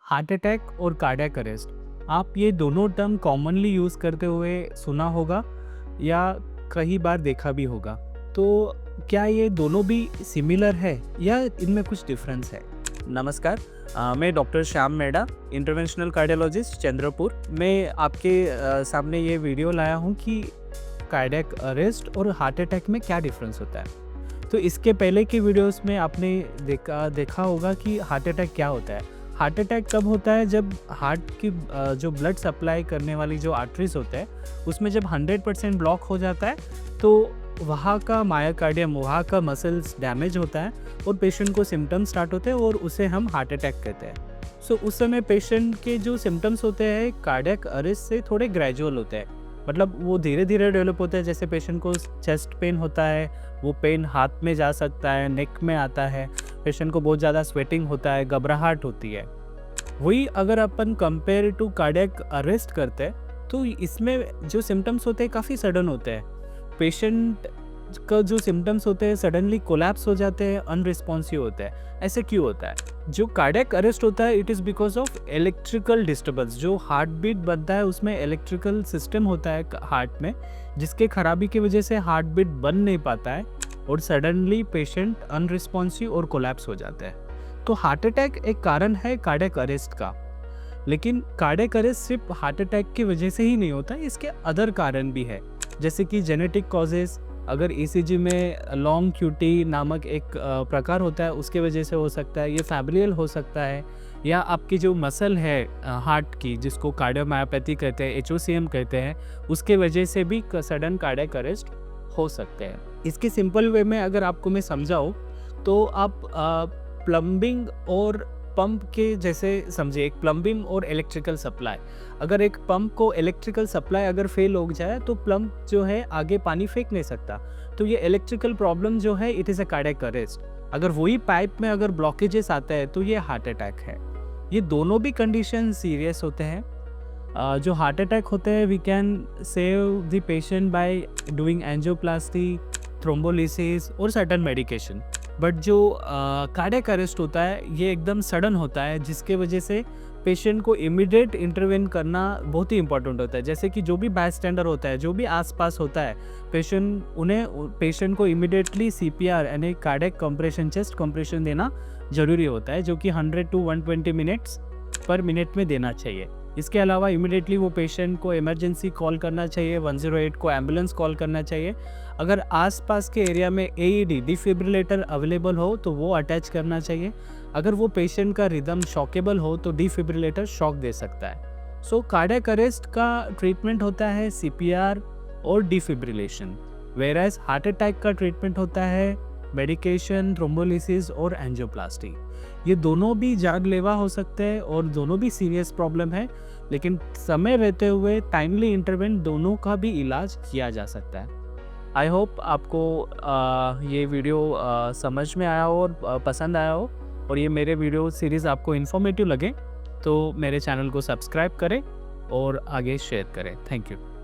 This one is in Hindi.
हार्ट अटैक और कार्डियक अरेस्ट, आप ये दोनों टर्म कॉमनली यूज़ करते हुए सुना होगा या कई बार देखा भी होगा। तो क्या ये दोनों भी सिमिलर है या इनमें कुछ डिफरेंस है? नमस्कार। मैं doctor Shyam Meda, interventional cardiologist Chandrapur. मैं आपके सामने ये वीडियो लाया हूँ कि कार्डियक अरेस्ट और हार्ट अटैक में क्या डिफरेंस होता है। तो इसके पहले की वीडियोस में आपने देखा होगा कि हार्ट अटैक क्या होता है। हार्ट अटैक कब होता है? जब हार्ट की जो ब्लड सप्लाई करने वाली जो आर्टरीज होते हैं उसमें जब 100% ब्लॉक हो जाता है तो वहाँ का मायोकार्डियम, वहाँ का मसल्स डैमेज होता है और पेशेंट को सिम्टम्स स्टार्ट होते हैं और उसे हम हार्ट अटैक कहते हैं। सो उस समय पेशेंट के जो सिम्टम्स होते हैं कार्डियक अरेस्ट से थोड़े ग्रेजुअल होते हैं, मतलब वो धीरे धीरे डेवलप होता है। जैसे पेशेंट को चेस्ट पेन होता है, वो पेन हाथ में जा सकता है, नेक में आता है, पेशेंट को बहुत ज़्यादा स्वेटिंग होता है, घबराहट होती है। वही अगर अपन कंपेयर टू कार्डियक अरेस्ट करते हैं तो इसमें जो सिम्टम्स होते हैं काफ़ी सडन होते हैं। पेशेंट का जो सिम्टम्स होते हैं सडनली कोलैप्स हो जाते हैं, अनरिस्पॉन्सिव होते हैं। ऐसे क्यों होता है? जो कार्डियक अरेस्ट होता है it is because of electrical disturbance. जो हार्ट बीट बनता है उसमें इलेक्ट्रिकल सिस्टम होता है हार्ट में, जिसके खराबी की वजह से हार्ट बीट बन नहीं पाता है और सडनली पेशेंट अनरिस्पॉन्सिव और कोलैप्स हो जाता है। तो हार्ट अटैक एक कारण है कार्डियक अरेस्ट का, लेकिन कार्डियक अरेस्ट सिर्फ हार्ट अटैक की वजह से ही नहीं होता, इसके अदर कारण भी है, जैसे कि जेनेटिक कॉजेज। अगर ईसीजी में लॉन्ग क्यूटी नामक एक प्रकार होता है उसके वजह से हो सकता है, ये फैमिलियल हो सकता है, या आपकी जो मसल है हार्ट की जिसको कार्डियोमायोपैथी कहते हैं, एचओसीएम कहते हैं, उसके वजह से भी सडन कार्डियक अरेस्ट हो सकते हैं। इसके सिंपल वे में अगर आपको मैं समझाऊँ तो आप प्लम्बिंग और पंप के जैसे समझिए। एक प्लम्बिंग और इलेक्ट्रिकल सप्लाई, अगर एक पंप को इलेक्ट्रिकल सप्लाई अगर फेल हो जाए तो पंप जो है आगे पानी फेंक नहीं सकता। तो ये इलेक्ट्रिकल प्रॉब्लम जो है it is a cardiac arrest. अगर वही पाइप में अगर ब्लॉकेजेस आता है तो ये हार्ट अटैक है। ये दोनों भी कंडीशन सीरियस होते हैं। जो हार्ट अटैक होते हैं we can save the patient by doing angioplasty, thrombolysis और सर्टेन मेडिकेशन। बट जो कार्डियक अरेस्ट होता है ये एकदम सडन होता है, जिसके वजह से पेशेंट को इमीडिएट इंटरवेन करना बहुत ही इंपॉर्टेंट होता है। जैसे कि जो भी बायस्टैंडर होता है, जो भी आसपास होता है, पेशेंट को इमीडिएटली सीपीआर यानी कार्डियक कंप्रेशन, चेस्ट कंप्रेशन देना ज़रूरी होता है, जो कि 100 to 120 मिनट्स पर मिनट में देना चाहिए। इसके अलावा इमीडिएटली वो पेशेंट को इमरजेंसी कॉल करना चाहिए, 108 को एम्बुलेंस कॉल करना चाहिए। अगर आसपास के एरिया में एईडी डिफिब्रिलेटर अवेलेबल हो तो वो अटैच करना चाहिए। अगर वो पेशेंट का रिदम शॉकेबल हो तो डिफिब्रिलेटर शॉक दे सकता है। सो कार्डियक अरेस्ट का ट्रीटमेंट होता है सीपीआर और डिफिब्रिलेशन, वेयरएज हार्ट अटैक का ट्रीटमेंट होता है मेडिकेशन, थ्रोम्बोलिसिस और एंजियोप्लास्टी। ये दोनों भी जानलेवा हो सकते हैं और दोनों भी सीरियस प्रॉब्लम है, लेकिन समय रहते हुए टाइमली इंटरवेंट दोनों का भी इलाज किया जा सकता है। आई होप आपको ये वीडियो समझ में आया हो और पसंद आया हो, और ये मेरे वीडियो सीरीज़ आपको इन्फॉर्मेटिव लगे तो मेरे चैनल को सब्सक्राइब करें और आगे शेयर करें। Thank you.